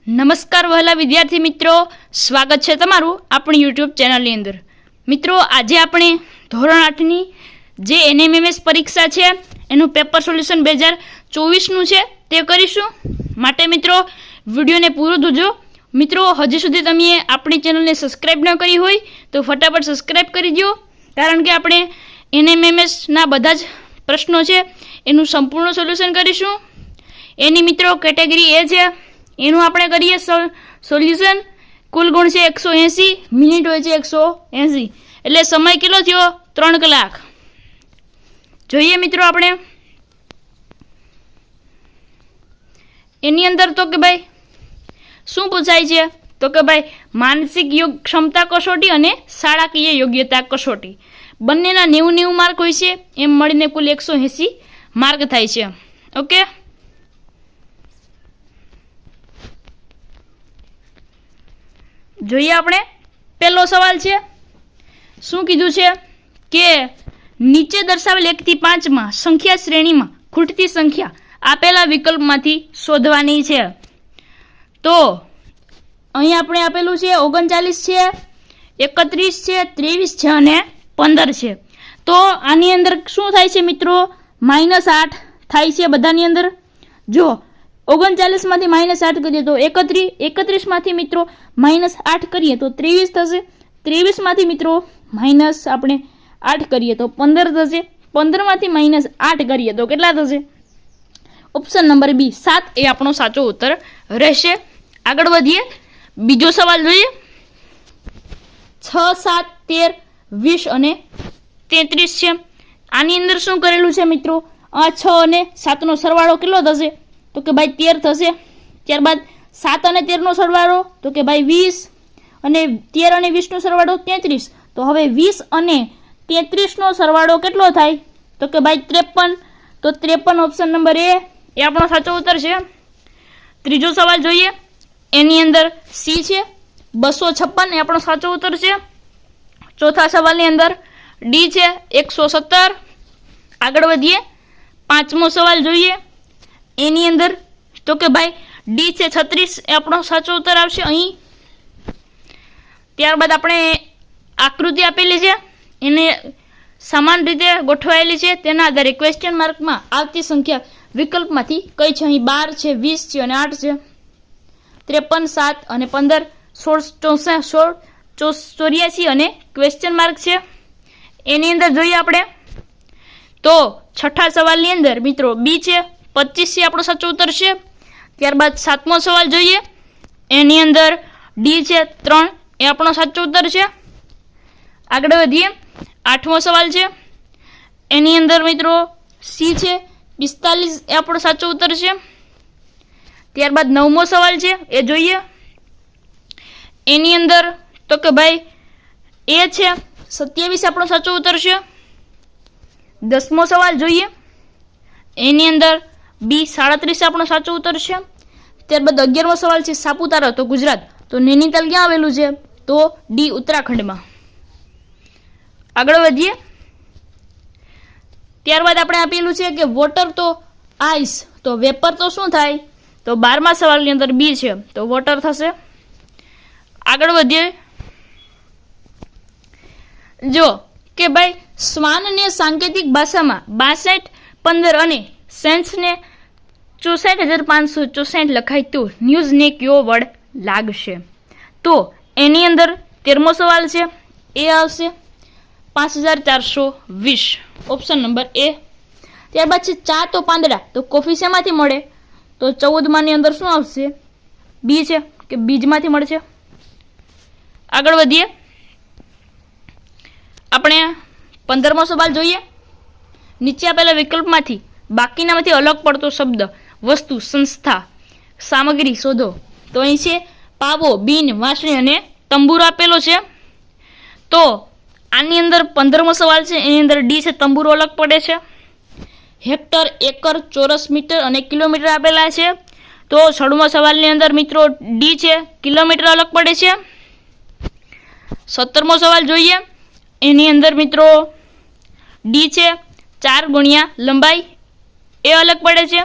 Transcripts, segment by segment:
નમસ્કાર વહેલા વિદ્યાર્થી મિત્રો, સ્વાગત છે તમારું આપણી યુટ્યુબ ચેનલની અંદર. મિત્રો, આજે આપણે ધોરણ 8ની જે એનએમએમએસ પરીક્ષા છે એનું પેપર સોલ્યુશન 2024નું છે તે કરીશું. માટે મિત્રો વિડીયોને પૂરો જોજો. મિત્રો, હજી સુધી તમે આપણી ચેનલને સબસ્ક્રાઈબ ન કરી હોય તો ફટાફટ સબસ્ક્રાઈબ કરી દો, કારણ કે આપણે એનએમએમએસના બધા જ પ્રશ્નો છે એનું સંપૂર્ણ સોલ્યુશન કરીશું. એની મિત્રો કેટેગરી એ છે, એનું આપણે કરીએ સોલ્યુશન. કુલ ગુણ છે 180, મિનિટ હોય છે 180, એટલે સમય કેટલો થયો? 3 કલાક. જોઈએ મિત્રો આપણે એની અંદર તો કે ભાઈ શું પૂછાય છે, તો કે ભાઈ માનસિક ક્ષમતા કસોટી અને શાળાકીય યોગ્યતા કસોટી બંનેના 90 માર્ક હોય છે, એમ મળીને કુલ 180 માર્ક થાય છે. ઓકે, જોઈએ આપણે પહેલો સવાલ છે. શું કીધું છે કે નીચે દર્શાવેલ 1 થી 5માં સંખ્યા શ્રેણીમાં ખૂટતી સંખ્યા આપેલા વિકલ્પમાંથી શોધવાની છે. તો અહીં આપણે આપેલું છે 39 છે, 31 છે, 23 છે અને 15 છે. તો આની અંદર શું થાય છે મિત્રો? -8 થાય છે બધાની અંદર. જો 39માંથી -8 કરીએ તો 31માંથી મિત્રો -8 કરીએ તો 23 થશે. 23માંથી મિત્રો આપણે 8 કરીએ તો 15 થશે. 15માંથી -8 કરીએ તો કેટલા થશે? ઓપ્શન નંબર બી 7 એ આપણો સાચો ઉત્તર રહેશે. આગળ વધીએ, બીજો સવાલ જોઈએ. 6, 7, 13, 20 અને 33 છે. આની અંદર શું કરેલું છે મિત્રો? 6 અને 7નો સરવાળો કેટલો થશે? તો કે ભાઈ 13 થશે. ત્યારબાદ 7 અને 13નો સરવાળો તો કે ભાઈ 20, અને 13 અને 20નો સરવાળો 33. તો હવે 20 અને 33નો સરવાળો કેટલો થાય? તો કે ભાઈ 53. તો 53 ઓપ્શન નંબર એ આપણો સાચો ઉત્તર છે. ત્રીજો સવાલ જોઈએ. એની અંદર સી છે 256 એ આપણો સાચો ઉત્તર છે. ચોથા સવાલની અંદર ડી છે 117. આગળ વધીએ, પાંચમો સવાલ જોઈએ. એની અંદર તો કે ભાઈ ડી છે 36 એ આપણો સાચો ઉત્તર આવશે અહીં. ત્યારબાદ આપણે આકૃતિ આપેલી છે એને સમાન રીતે ગોઠવાયેલી છે, તેના આધારે ક્વેશ્ચન માર્કમાં આવતી સંખ્યા વિકલ્પમાંથી કઈ છે? અહીં 12 છે, 20 છે અને 8 છે. 53, 7 અને 15, 16, 84 અને ક્વેશ્ચન માર્ક છે. એની અંદર જોઈએ આપણે તો છઠ્ઠા સવાલની અંદર મિત્રો બી છે 25 છે આપણો સાચો ઉત્તર છે. ત્યારબાદ સાતમો સવાલ જોઈએ. એની અંદર ડી છે 3 એ આપણો સાચો ઉત્તર છે. આગળ વધીએ, આઠમો સવાલ છે. એની અંદર મિત્રો સી છે 45 એ આપણો સાચો ઉત્તર છે. ત્યારબાદ નવમો સવાલ છે એ જોઈએ. એની અંદર તો કે ભાઈ એ છે 27 આપણો સાચો ઉત્તર છે. દસમો સવાલ જોઈએ. એની અંદર બી 37 આપણો સાચો ઉત્તર છે. ત્યારબાદ 11મો સવાલ છે સાપુતારા તો ગુજરાત, તો નૈનીતાલ ક્યાં આવેલું છે? તો ડી ઉત્તરાખંડમાં. આગળ વધીએ, ત્યારબાદ આપણે આપેલું છે કે વોટર તો આઈસ, તો વેપર તો શું થાય? તો 12મા સવાલની અંદર બી છે તો વોટર થશે. આગળ વધીએ, જો કે ભાઈ શ્વાનને સાંકેતિક ભાષામાં 62, 15 અને સેન્સને 64,564 લખાય તો ન્યૂઝને કયો વર્ડ લાગશે? તો એની અંદર 13મો સવાલ છે એ આવશે 5420, ઓપ્શન નંબર એ. ત્યારબાદ છે ચા તો પાંદડા, તો કોફી શેમાંથી મળે? તો 14માની અંદર શું આવશે? બી છે કે બીજમાંથી મળશે. આગળ વધીએ, આપણે 15મો સવાલ જોઈએ. નીચે આપેલા વિકલ્પમાંથી બાકીનામાંથી અલગ પડતો શબ્દ, વસ્તુ, સંસ્થા, સામગ્રી શોધો. તો અહીં છે પાવો, બીન, વાંસળી અને તંબુરો આપેલો છે. તો આની અંદર 15મો સવાલ છે એની અંદર ડી છે તંબુરો અલગ પડે છે. હેક્ટર, એકર, ચોરસ મીટર અને કિલોમીટર આપેલા છે. તો 16મા સવાલની અંદર મિત્રો ડી છે કિલોમીટર અલગ પડે છે. 17મો સવાલ જોઈએ. એની અંદર મિત્રો ડી છે 4 ગુણ્યા લંબાઈ એ અલગ પડે છે.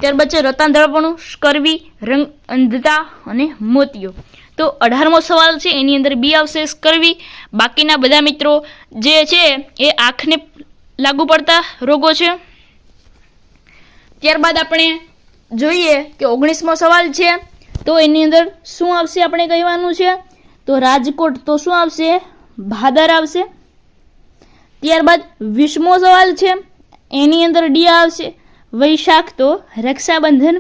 ત્યારબાદ છે રતાંધળપણું, સ્કર્વી, રંગ અંધતા અને મોતિયો. તો 18મો સવાલ છે એની અંદર બી આવશે સ્કર્વી. બાકીના બધા મિત્રો જે છે એ આંખને લાગુ પડતા રોગો છે. ત્યારબાદ આપણે જોઈએ કે 19મો સવાલ છે તો એની અંદર શું આવશે આપણે કહેવાનું છે તો રાજકોટ, તો શું આવશે ભાદર આવશે. ત્યારબાદ 20મો સવાલ છે એની અંદર ડી આવશે વૈશાખ, તો રક્ષાબંધન.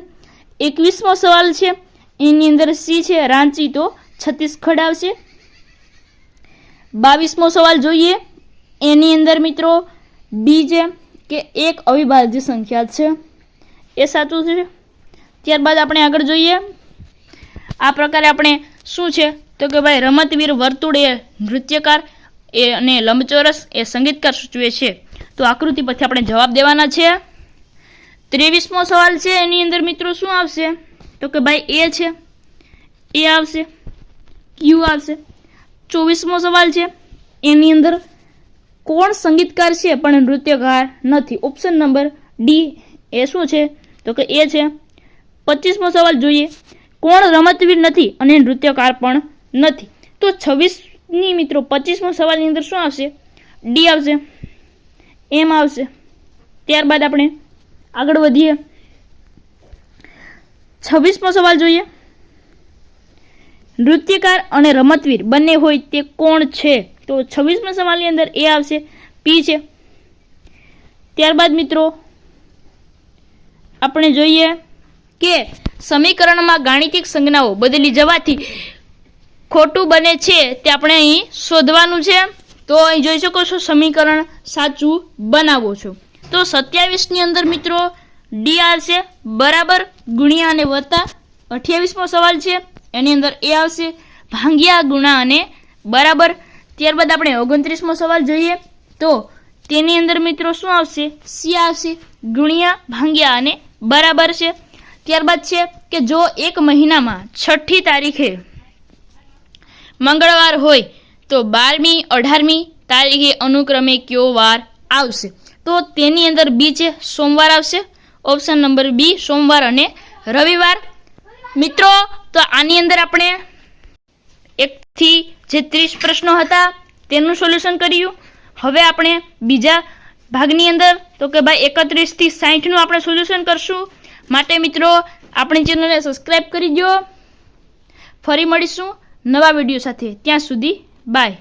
21મો સવાલ છે એની અંદર સી છે રાંચી, તો છત્તીસગઢ આવશે. 22મો સવાલ જોઈએ એની અંદર મિત્રો ડી છે કે એક અવિભાજ્ય સંખ્યા છે, એ સાચું છે. ત્યારબાદ આપણે આગળ જોઈએ આ પ્રકારે આપણે શું છે તો કે ભાઈ રમતવીર વર્તુળ એ નૃત્યકાર એ અને લંબચોરસ એ સંગીતકાર સૂચવે છે. તો આકૃતિ પરથી આપણે જવાબ દેવાના છે. 23મો સવાલ છે એની અંદર મિત્રો શું આવશે તો કે ભાઈ એ છે, એ આવશે, ક્યુ આવશે. 24મો સવાલ છે એની અંદર કોણ સંગીતકાર છે પણ નૃત્યકાર નથી, ઓપ્શન નંબર ડી એ શું છે તો કે એ છે. 25મો સવાલ જોઈએ કોણ રમતવીર નથી અને નૃત્યકાર પણ નથી. તો 26ની મિત્રો 25મો સવાલની અંદર શું આવશે ડી આવશે, એમ આવશે. ત્યારબાદ આપણે આગળ વધીએ. 26મો સવાલ જોઈએ નૃત્યકાર અને રમતવીર બંને હોય તે કોણ છે, તો 26મા સવાલની અંદર એ આવશે પી છે. ત્યારબાદ મિત્રો આપણે જોઈએ કે સમીકરણમાં ગાણિતિક સંજ્ઞાઓ બદલી જવાથી ખોટું બને છે તે આપણે અહીં શોધવાનું છે. તો અહીં જોઈ શકો છો સમીકરણ સાચું બનાવો છો. તો 27ની અંદર મિત્રો ડી આવશે બરાબર, ગુણ્યા અને વત્તા. 28મો સવાલ છે એની અંદર એ આવશે ભાંગ્યા, ગુણા અને બરાબર. ત્યારબાદ આપણે 29મો સવાલ જોઈએ તો તેની અંદર મિત્રો શું આવશે સી આવશે, ગુણ્યા, ભાંગ્યા અને બરાબર છે. ત્યારબાદ છે કે જો એક મહિનામાં 6ઠી તારીખે મંગળવાર હોય તો 12મી 18મી તારીખે અનુક્રમે કયો વાર આવશે, તો તેની અંદર બી છે સોમવાર આવશે, ઓપ્શન નંબર બી સોમવાર અને રવિવાર. મિત્રો તો આની અંદર આપણે 1 થી જે 30 પ્રશ્નો હતા તેનું સોલ્યુશન કર્યું. હવે આપણે બીજા ભાગની અંદર તો કે ભાઈ 31 થી 60નું આપણે સોલ્યુશન કરશું. માટે મિત્રો આપણી ચેનલને સબસ્ક્રાઈબ કરી દો. ફરી મળીશું નવા વિડીયો સાથે, ત્યાં સુધી બાય.